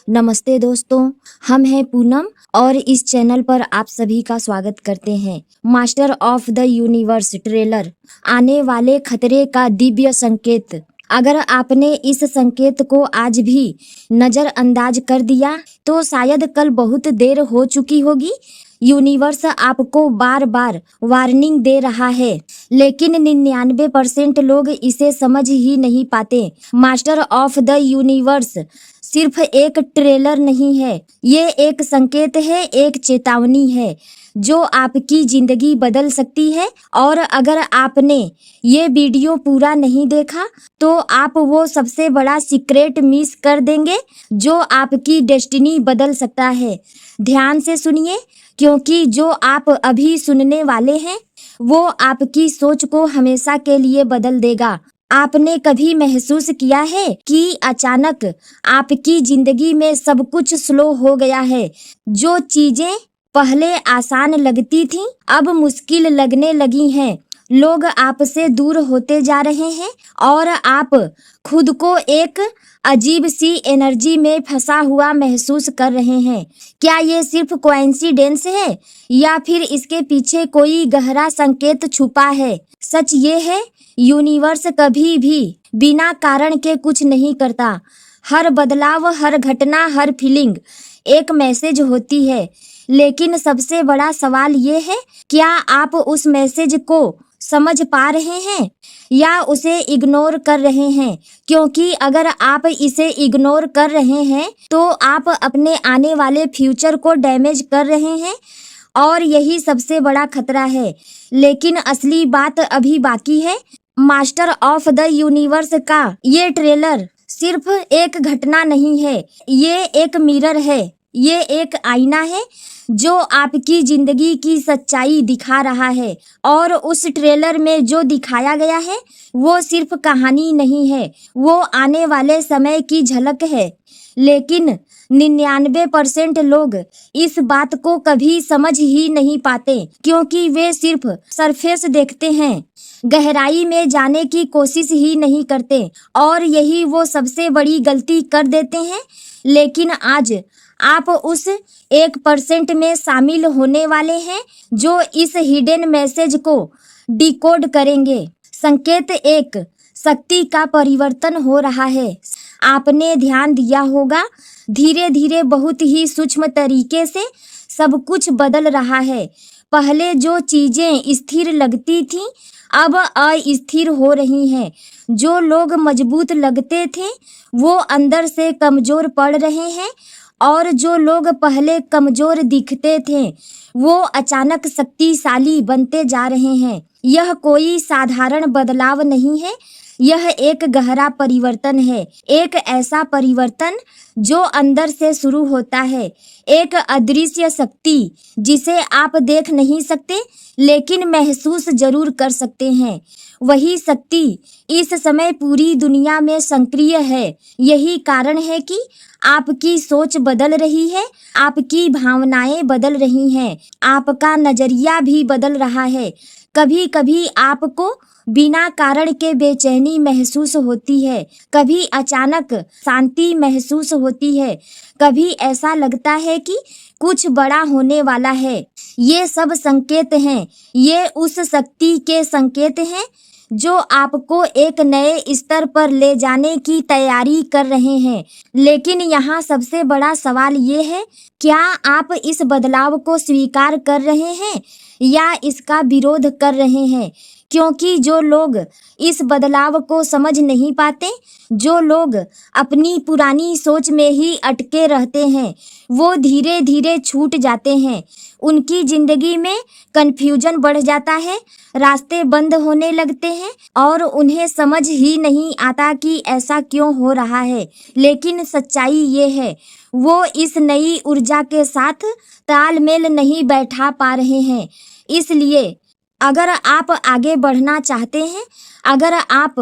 नमस्ते दोस्तों, हम हैं पूनम और इस चैनल पर आप सभी का स्वागत करते हैं। Master of the universe trailer, आने वाले खतरे का दिव्य संकेत। अगर आपने इस संकेत को आज भी नजरअंदाज कर दिया तो शायद कल बहुत देर हो चुकी होगी। यूनिवर्स आपको बार बार वार्निंग दे रहा है, लेकिन 99% लोग इसे समझ ही नहीं पाते। मास्टर ऑफ द यूनिवर्स सिर्फ एक ट्रेलर नहीं है, ये एक संकेत है, एक चेतावनी है जो आपकी जिंदगी बदल सकती है। और अगर आपने ये वीडियो पूरा नहीं देखा तो आप वो सबसे बड़ा सीक्रेट मिस कर देंगे जो आपकी डेस्टिनी बदल सकता है। ध्यान से सुनिए, क्योंकि जो आप अभी सुनने वाले हैं वो आपकी सोच को हमेशा के लिए बदल देगा। आपने कभी महसूस किया है कि अचानक आपकी जिंदगी में सब कुछ स्लो हो गया है? जो चीजें पहले आसान लगती थीं अब मुश्किल लगने लगी हैं। लोग आपसे दूर होते जा रहे हैं और आप खुद को एक अजीब सी एनर्जी में फंसा हुआ महसूस कर रहे हैं। क्या ये सिर्फ कोइंसिडेंस है या फिर इसके पीछे कोई गहरा संकेत छुपा है? सच ये है, यूनिवर्स कभी भी बिना कारण के कुछ नहीं करता। हर बदलाव, हर घटना, हर फीलिंग एक मैसेज होती है। लेकिन सबसे बड़ा सवाल ये है, क्या आप उस मैसेज को समझ पा रहे हैं या उसे इग्नोर कर रहे हैं? क्योंकि अगर आप इसे इग्नोर कर रहे हैं तो आप अपने आने वाले फ्यूचर को डैमेज कर रहे हैं और यही सबसे बड़ा खतरा है। लेकिन असली बात अभी बाकी है। मास्टर ऑफ द यूनिवर्स का ये ट्रेलर सिर्फ एक घटना नहीं है, ये एक मिरर है, ये एक आईना है जो आपकी जिंदगी की सच्चाई दिखा रहा है। और उस ट्रेलर में जो दिखाया गया है वो सिर्फ कहानी नहीं है, वो आने वाले समय की झलक है। लेकिन 99% लोग इस बात को कभी समझ ही नहीं पाते, क्योंकि वे सिर्फ सरफेस देखते हैं, गहराई में जाने की कोशिश ही नहीं करते और यही वो सबसे बड़ी गलती कर देते हैं। लेकिन आज आप उस 1% में शामिल होने वाले हैं जो इस हिडन मैसेज को डिकोड करेंगे। संकेत 1, शक्ति का परिवर्तन हो रहा है। आपने ध्यान दिया होगा, धीरे धीरे बहुत ही सूक्ष्म तरीके से सब कुछ बदल रहा है। पहले जो चीजें स्थिर लगती थीं अब अस्थिर हो रही हैं। जो लोग मजबूत लगते थे वो अंदर से कमजोर पड़ रहे हैं और जो लोग पहले कमजोर दिखते थे वो अचानक शक्तिशाली बनते जा रहे हैं। यह कोई साधारण बदलाव नहीं है, यह एक गहरा परिवर्तन है। एक ऐसा परिवर्तन जो अंदर से शुरू होता है, एक अदृश्य शक्ति जिसे आप देख नहीं सकते लेकिन महसूस जरूर कर सकते हैं। वही शक्ति इस समय पूरी दुनिया में सक्रिय है। यही कारण है कि आपकी सोच बदल रही है, आपकी भावनाएं बदल रही हैं, आपका नजरिया भी बदल रहा है। कभी कभी आपको बिना कारण के बेचैनी महसूस होती है, कभी अचानक शांति महसूस होती है, कभी ऐसा लगता है कि कुछ बड़ा होने वाला है। ये सब संकेत हैं, ये उस शक्ति के संकेत हैं जो आपको एक नए स्तर पर ले जाने की तैयारी कर रहे हैं। लेकिन यहाँ सबसे बड़ा सवाल ये है, क्या आप इस बदलाव को स्वीकार कर रहे हैं या इसका विरोध कर रहे हैं? क्योंकि जो लोग इस बदलाव को समझ नहीं पाते, जो लोग अपनी पुरानी सोच में ही अटके रहते हैं, वो धीरे धीरे छूट जाते हैं। उनकी जिंदगी में कंफ्यूजन बढ़ जाता है, रास्ते बंद होने लगते हैं और उन्हें समझ ही नहीं आता कि ऐसा क्यों हो रहा है। लेकिन सच्चाई ये है, वो इस नई ऊर्जा के साथ तालमेल नहीं बैठा पा रहे हैं। इसलिए अगर आप आगे बढ़ना चाहते हैं, अगर आप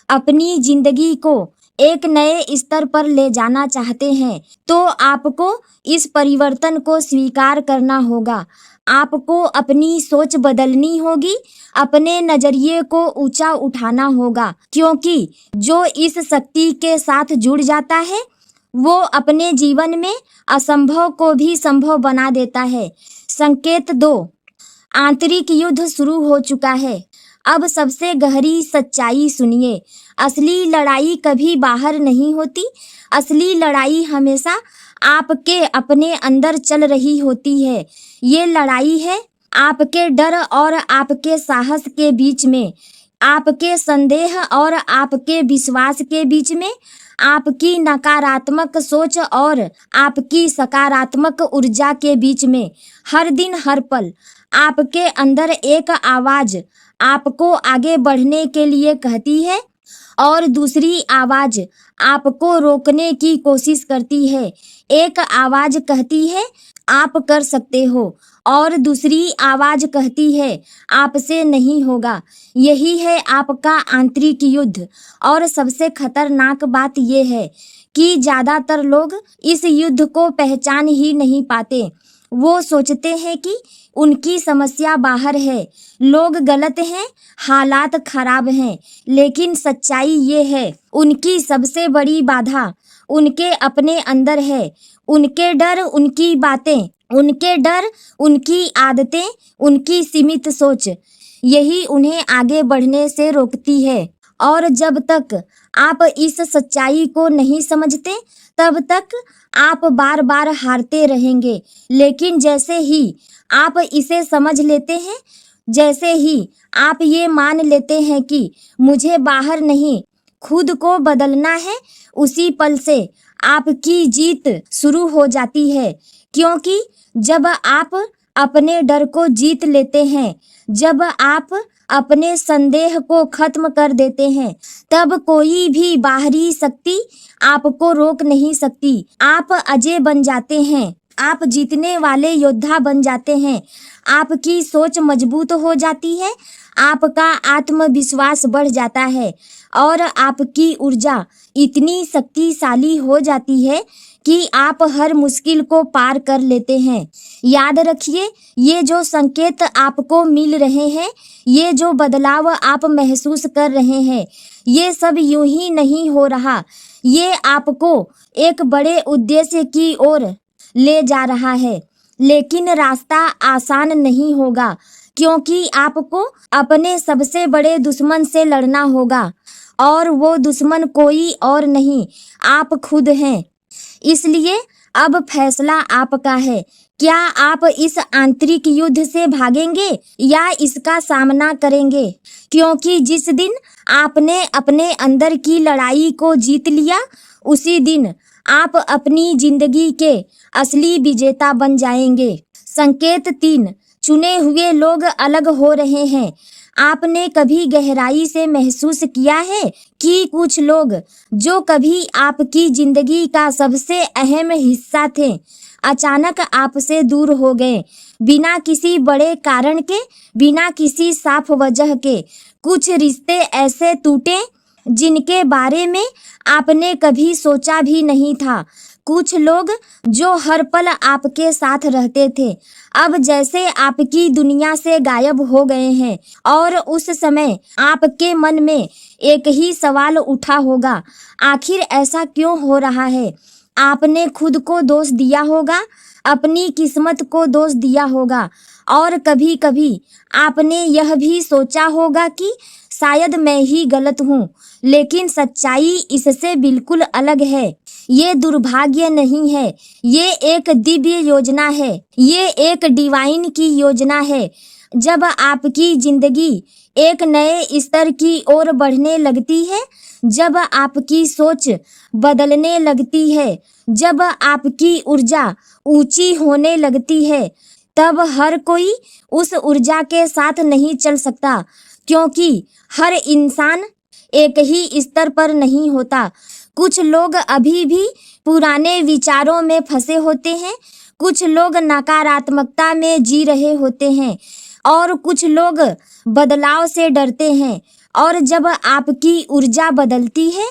अपनी जिंदगी को एक नए स्तर पर ले जाना चाहते हैं तो आपको इस परिवर्तन को स्वीकार करना होगा। आपको अपनी सोच बदलनी होगी, अपने नजरिए को ऊंचा उठाना होगा, क्योंकि जो इस शक्ति के साथ जुड़ जाता है वो अपने जीवन में असंभव को भी संभव बना देता है। संकेत 2, आंतरिक युद्ध शुरू हो चुका है। अब सबसे गहरी सच्चाई सुनिए। असली लड़ाई कभी बाहर नहीं होती। असली लड़ाई हमेशा आपके अपने अंदर चल रही होती है। ये लड़ाई है आपके डर और आपके साहस के बीच में, आपके संदेह और आपके विश्वास के बीच में, आपकी नकारात्मक सोच और आपकी सकारात्मक ऊर्जा के बीच में। हर दिन हर पल आपके अंदर एक आवाज आपको आगे बढ़ने के लिए कहती है और दूसरी आवाज आपको रोकने की कोशिश करती है। एक आवाज कहती है आप कर सकते हो और दूसरी आवाज कहती है आपसे नहीं होगा। यही है आपका आंतरिक युद्ध। और सबसे खतरनाक बात यह है कि ज्यादातर लोग इस युद्ध को पहचान ही नहीं पाते। वो सोचते हैं कि उनकी समस्या बाहर है, लोग गलत हैं, हालात खराब हैं, लेकिन सच्चाई ये है उनकी सबसे बड़ी बाधा उनके अपने अंदर है। उनके डर, उनकी बातें, उनके डर, उनकी आदतें, उनकी सीमित सोच, यही उन्हें आगे बढ़ने से रोकती है। और जब तक आप इस सच्चाई को नहीं समझते तब तक आप बार बार हारते रहेंगे। लेकिन जैसे ही आप इसे समझ लेते हैं, जैसे ही आप ये मान लेते हैं कि मुझे बाहर नहीं खुद को बदलना है, उसी पल से आपकी जीत शुरू हो जाती है। क्योंकि जब आप अपने डर को जीत लेते हैं, जब आप अपने संदेह को खत्म कर देते हैं, तब कोई भी बाहरी शक्ति आपको रोक नहीं सकती। आप अजय बन जाते हैं, आप जीतने वाले योद्धा बन जाते हैं। आपकी सोच मजबूत हो जाती है, आपका आत्मविश्वास बढ़ जाता है और आपकी ऊर्जा इतनी शक्तिशाली हो जाती है कि आप हर मुश्किल को पार कर लेते हैं। याद रखिए, ये जो संकेत आपको मिल रहे हैं, ये जो बदलाव आप महसूस कर रहे हैं, ये सब यूं ही नहीं हो रहा। ये आपको एक बड़े उद्देश्य की ओर ले जा रहा है। लेकिन रास्ता आसान नहीं होगा, क्योंकि आपको अपने सबसे बड़े दुश्मन से लड़ना होगा और वो दुश्मन कोई और नहीं, आप खुद हैं। इसलिए अब फैसला आपका है। क्या आप इस आंतरिक युद्ध से भागेंगे या इसका सामना करेंगे? क्योंकि जिस दिन आपने अपने अंदर की लड़ाई को जीत लिया, उसी दिन आप अपनी जिंदगी के असली विजेता बन जाएंगे। संकेत 3, चुने हुए लोग अलग हो रहे हैं। आपने कभी गहराई से महसूस किया है कि कुछ लोग जो कभी आपकी जिंदगी का सबसे अहम हिस्सा थे, अचानक आपसे दूर हो गए, बिना किसी बड़े कारण के, बिना किसी साफ वजह के। कुछ रिश्ते ऐसे टूटे जिनके बारे में आपने कभी सोचा भी नहीं था। कुछ लोग जो हर पल आपके साथ रहते थे, अब जैसे आपकी दुनिया से गायब हो गए हैं। और उस समय आपके मन में एक ही सवाल उठा होगा, आखिर ऐसा क्यों हो रहा है? आपने खुद को दोष दिया होगा, अपनी किस्मत को दोष दिया होगा और कभी कभी आपने यह भी सोचा होगा कि शायद मैं ही गलत हूँ। लेकिन सच्चाई इससे बिल्कुल अलग है। ये दुर्भाग्य नहीं है, ये एक दिव्य योजना है, ये एक डिवाइन की योजना है। जब आपकी जिंदगी एक नए स्तर की ओर बढ़ने लगती है, जब आपकी सोच बदलने लगती है, जब आपकी ऊर्जा ऊंची होने लगती है, तब हर कोई उस ऊर्जा के साथ नहीं चल सकता, क्योंकि हर इंसान एक ही स्तर पर नहीं होता। कुछ लोग अभी भी पुराने विचारों में फंसे होते हैं, कुछ लोग नकारात्मकता में जी रहे होते हैं और कुछ लोग बदलाव से डरते हैं। और जब आपकी ऊर्जा बदलती है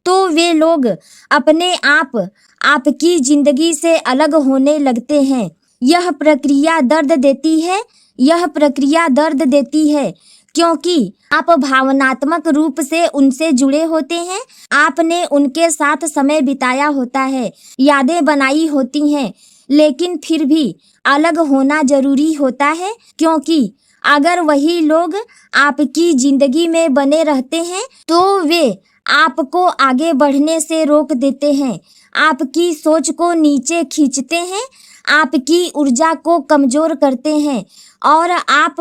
तो वे लोग अपने आप आपकी जिंदगी से अलग होने लगते हैं। यह प्रक्रिया दर्द देती है, यह प्रक्रिया दर्द देती है, क्योंकि आप भावनात्मक रूप से उनसे जुड़े होते हैं। आपने उनके साथ समय बिताया होता है, यादें बनाई होती हैं, लेकिन फिर भी अलग होना जरूरी होता है, क्योंकि अगर वही लोग आपकी जिंदगी में बने रहते हैं तो वे आपको आगे बढ़ने से रोक देते हैं, आपकी सोच को नीचे खींचते हैं, आपकी ऊर्जा को कमजोर करते हैं और आप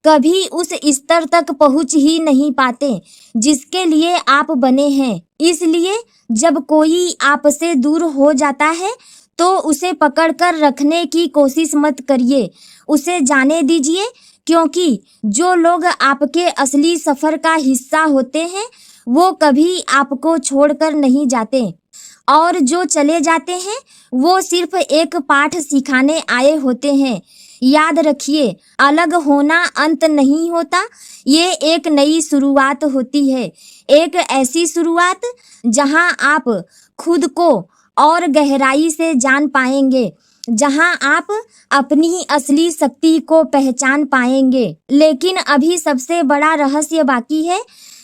कभी उस स्तर तक पहुंच ही नहीं पाते जिसके लिए आप बने हैं। इसलिए जब कोई आपसे दूर हो जाता है तो उसे पकड़कर रखने की कोशिश मत करिए, उसे जाने दीजिए, क्योंकि जो लोग आपके असली सफर का हिस्सा होते हैं वो कभी आपको छोड़कर नहीं जाते और जो चले जाते हैं वो सिर्फ एक पाठ सिखाने आए होते हैं। याद रखिए, अलग होना अंत नहीं होता, ये एक नई शुरुआत होती है, एक ऐसी शुरुआत जहां आप खुद को और गहराई से जान पाएंगे, जहां आप अपनी असली शक्ति को पहचान पाएंगे। लेकिन अभी सबसे बड़ा रहस्य बाकी है,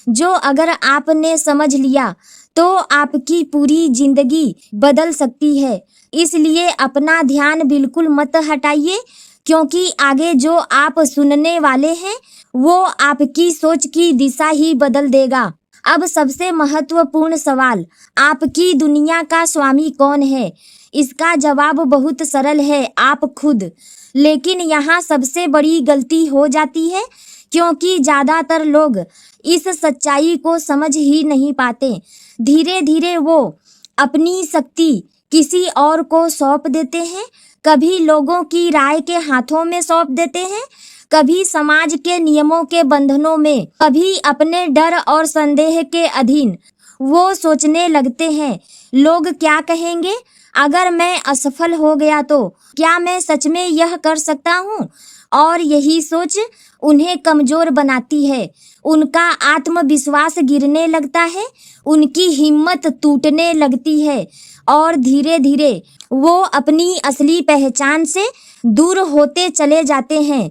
जो अगर आपने समझ लिया तो आपकी पूरी जिंदगी बदल सकती है। इसलिए अपना ध्यान बिल्कुल मत हटाइए, क्योंकि आगे जो आप सुनने वाले हैं वो आपकी सोच की दिशा ही बदल देगा। अब सबसे महत्वपूर्ण सवाल, आपकी दुनिया का स्वामी कौन है? इसका जवाब बहुत सरल है, आप खुद। लेकिन यहाँ सबसे बड़ी गलती हो जाती है, क्योंकि ज्यादातर लोग इस सच्चाई को समझ ही नहीं पाते। धीरे धीरे वो अपनी शक्ति किसी और को सौंप देते हैं, कभी लोगों की राय के हाथों में सौंप देते हैं, कभी समाज के नियमों के बंधनों में, कभी अपने डर और संदेह के अधीन। वो सोचने लगते हैं, लोग क्या कहेंगे? अगर मैं असफल हो गया तो क्या मैं सच में यह कर सकता हूँ? और यही सोच उन्हें कमजोर बनाती है, उनका आत्मविश्वास गिरने लगता है, उनकी हिम्मत टूटने लगती है और धीरे धीरे वो अपनी असली पहचान से दूर होते चले जाते हैं।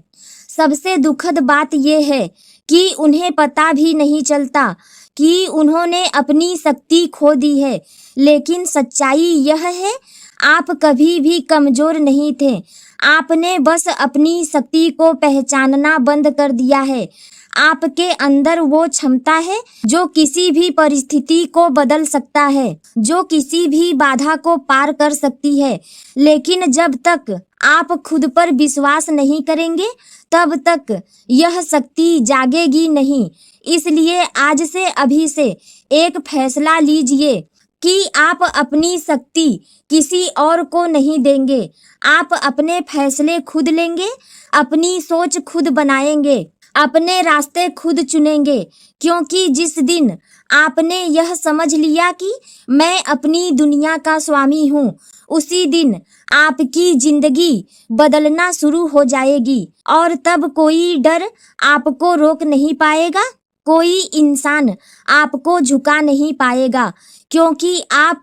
सबसे दुखद बात यह है कि उन्हें पता भी नहीं चलता कि उन्होंने अपनी शक्ति खो दी है। लेकिन सच्चाई यह है, आप कभी भी कमजोर नहीं थे, आपने बस अपनी शक्ति को पहचानना बंद कर दिया है। आपके अंदर वो क्षमता है जो किसी भी परिस्थिति को बदल सकता है, जो किसी भी बाधा को पार कर सकती है। लेकिन जब तक आप खुद पर विश्वास नहीं करेंगे तब तक यह शक्ति जागेगी नहीं। इसलिए आज से अभी से एक फैसला लीजिए कि आप अपनी शक्ति किसी और को नहीं देंगे। आप अपने फैसले खुद लेंगे, अपनी सोच खुद बनाएंगे, अपने रास्ते खुद चुनेंगे, क्योंकि जिस दिन आपने यह समझ लिया कि मैं अपनी दुनिया का स्वामी हूँ, उसी दिन आपकी जिंदगी बदलना शुरू हो जाएगी और तब कोई डर आपको रोक नहीं पाएगा, कोई इंसान आपको झुका नहीं पाएगा, क्योंकि आप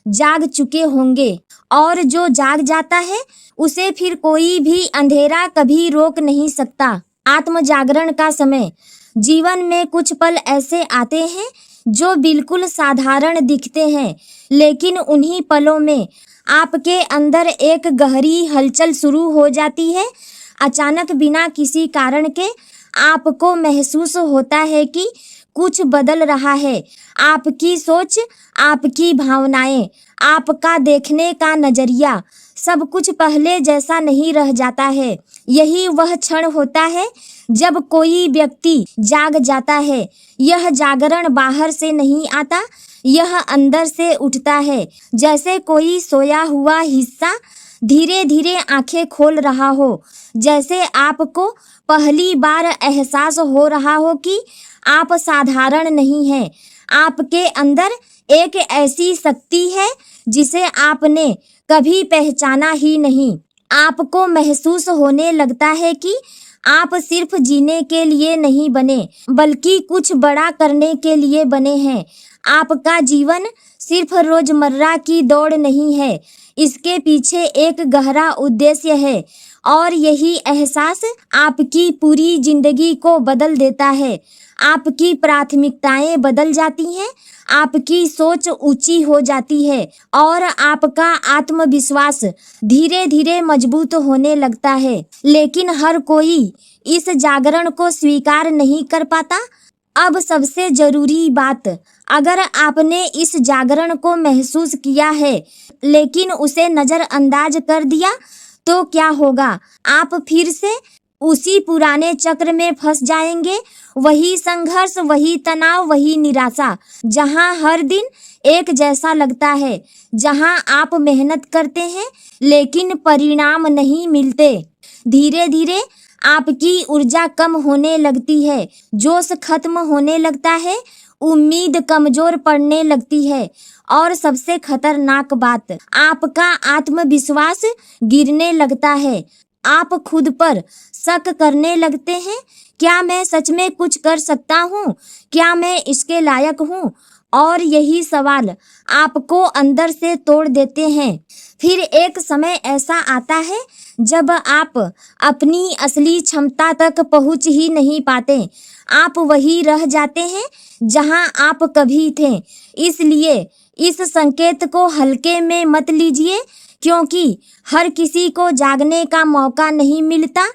जाग चुके होंगे और जो जाग जाता है उसे फिर कोई भी अंधेरा कभी रोक नहीं सकता। आत्म जागरण का समय। जीवन में कुछ पल ऐसे आते हैं जो बिल्कुल साधारण दिखते हैं, लेकिन उन्हीं पलों में आपके अंदर एक गहरी हलचल शुरू हो जाती है। अचानक बिना किसी कारण के आपको महसूस होता है कि कुछ बदल रहा है। आपकी सोच, आपकी भावनाएं, आपका देखने का नजरिया, सब कुछ पहले जैसा नहीं रह जाता है। यही वह क्षण होता है जब कोई व्यक्ति जाग जाता है। यह जागरण बाहर से नहीं आता, यह अंदर से उठता है, जैसे कोई सोया हुआ हिस्सा धीरे धीरे आंखें खोल रहा हो, जैसे आपको पहली बार एहसास हो रहा हो कि आप साधारण नहीं हैं। आपके अंदर एक ऐसी शक्ति है जिसे आपने कभी पहचाना ही नहीं। आपको महसूस होने लगता है कि आप सिर्फ जीने के लिए नहीं बने, बल्कि कुछ बड़ा करने के लिए बने हैं। आपका जीवन सिर्फ रोजमर्रा की दौड़ नहीं है, इसके पीछे एक गहरा उद्देश्य है और यही एहसास आपकी पूरी जिंदगी को बदल देता है। आपकी प्राथमिकताएं बदल जाती हैं, आपकी सोच ऊंची हो जाती है और आपका आत्मविश्वास धीरे धीरे मजबूत होने लगता है। लेकिन हर कोई इस जागरण को स्वीकार नहीं कर पाता। अब सबसे जरूरी बात, अगर आपने इस जागरण को महसूस किया है लेकिन उसे नजरअंदाज कर दिया तो क्या होगा? आप फिर से उसी पुराने चक्र में फंस जाएंगे। वही संघर्ष, वही तनाव, वही निराशा, जहां हर दिन एक जैसा लगता है, जहां आप मेहनत करते हैं लेकिन परिणाम नहीं मिलते। धीरे धीरे आपकी ऊर्जा कम होने लगती है, जोश खत्म होने लगता है, उम्मीद कमजोर पड़ने लगती है और सबसे खतरनाक बात, आपका आत्मविश्वास गिरने लगता है। आप खुद पर शक करने लगते हैं, क्या मैं सच में कुछ कर सकता हूँ? क्या मैं इसके लायक हूँ? और यही सवाल आपको अंदर से तोड़ देते हैं। फिर एक समय ऐसा आता है जब आप अपनी असली क्षमता तक पहुँच ही नहीं पाते। आप वही रह जाते हैं जहां आप कभी थे। इसलिए इस संकेत को हल्के में मत लीजिए, क्योंकि हर किसी को जागने का मौका नहीं मिलता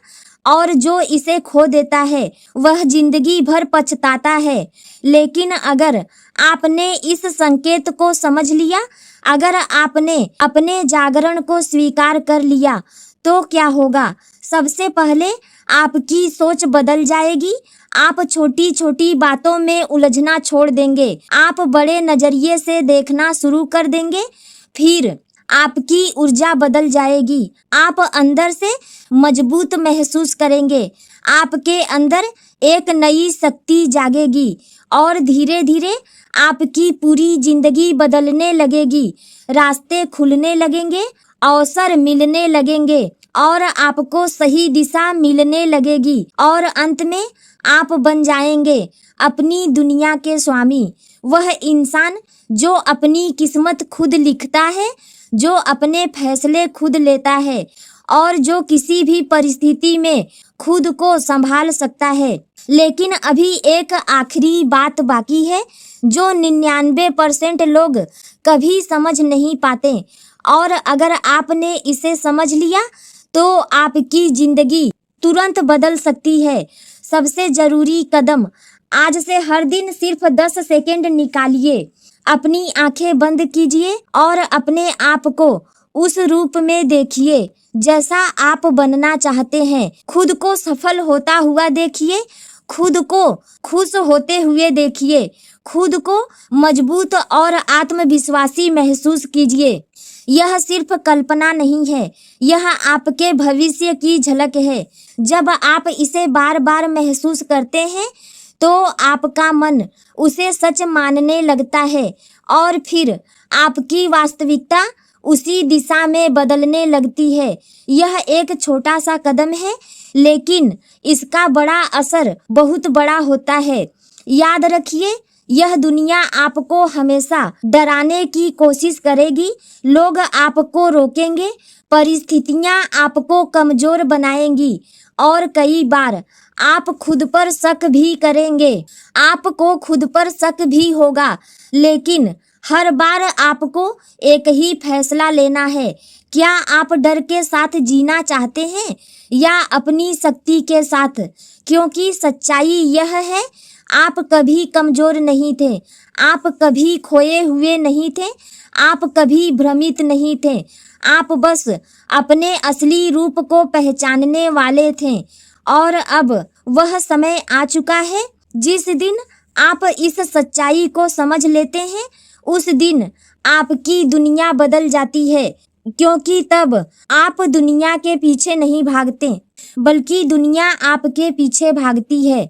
और जो इसे खो देता है वह जिंदगी भर पछताता है। लेकिन अगर आपने इस संकेत को समझ लिया, अगर आपने अपने जागरण को स्वीकार कर लिया, तो क्या होगा? सबसे पहले आपकी सोच बदल जाएगी। आप छोटी छोटी बातों में उलझना छोड़ देंगे, आप बड़े नजरिए से देखना शुरू कर देंगे। फिर आपकी ऊर्जा बदल जाएगी, आप अंदर से मजबूत महसूस करेंगे, आपके अंदर एक नई शक्ति जागेगी और धीरे धीरे आपकी पूरी जिंदगी बदलने लगेगी। रास्ते खुलने लगेंगे, अवसर मिलने लगेंगे और आपको सही दिशा मिलने लगेगी और अंत में आप बन जाएंगे अपनी दुनिया के स्वामी। वह इंसान जो अपनी किस्मत खुद लिखता है, जो अपने फैसले खुद लेता है और जो किसी भी परिस्थिति में खुद को संभाल सकता है। लेकिन अभी एक आखिरी बात बाकी है जो 99% लोग कभी समझ नहीं पाते, और अगर आपने इसे समझ लिया तो आपकी जिंदगी तुरंत बदल सकती है। सबसे जरूरी कदम, आज से हर दिन सिर्फ 10 सेकंड निकालिए, अपनी आंखें बंद कीजिए और अपने आप को उस रूप में देखिए जैसा आप बनना चाहते हैं। खुद को सफल होता हुआ देखिए, खुद को खुश होते हुए देखिए, खुद को मजबूत और आत्मविश्वासी महसूस कीजिए। यह सिर्फ कल्पना नहीं है, यह आपके भविष्य की झलक है। जब आप इसे बार बार महसूस करते हैं तो आपका मन उसे सच मानने लगता है और फिर आपकी वास्तविकता उसी दिशा में बदलने लगती है। यह एक छोटा सा कदम है, लेकिन इसका बड़ा असर बहुत बड़ा होता है। याद रखिए, यह दुनिया आपको हमेशा डराने की कोशिश करेगी। लोग आपको रोकेंगे, परिस्थितियां आपको कमजोर बनाएंगी और कई बार आप खुद पर शक भी करेंगे। आपको खुद पर शक भी होगा, लेकिन हर बार आपको एक ही फैसला लेना है। क्या आप डर के साथ जीना चाहते हैं या अपनी शक्ति के साथ? क्योंकि सच्चाई यह है, आप कभी कमजोर नहीं थे, आप कभी खोए हुए नहीं थे, आप कभी भ्रमित नहीं थे। आप बस अपने असली रूप को पहचानने वाले थे। और अब वह समय आ चुका है, जिस दिन आप इस सच्चाई को समझ लेते हैं, उस दिन आपकी दुनिया बदल जाती है। क्योंकि तब आप दुनिया के पीछे नहीं भागते, बल्कि दुनिया आपके पीछे भागती है।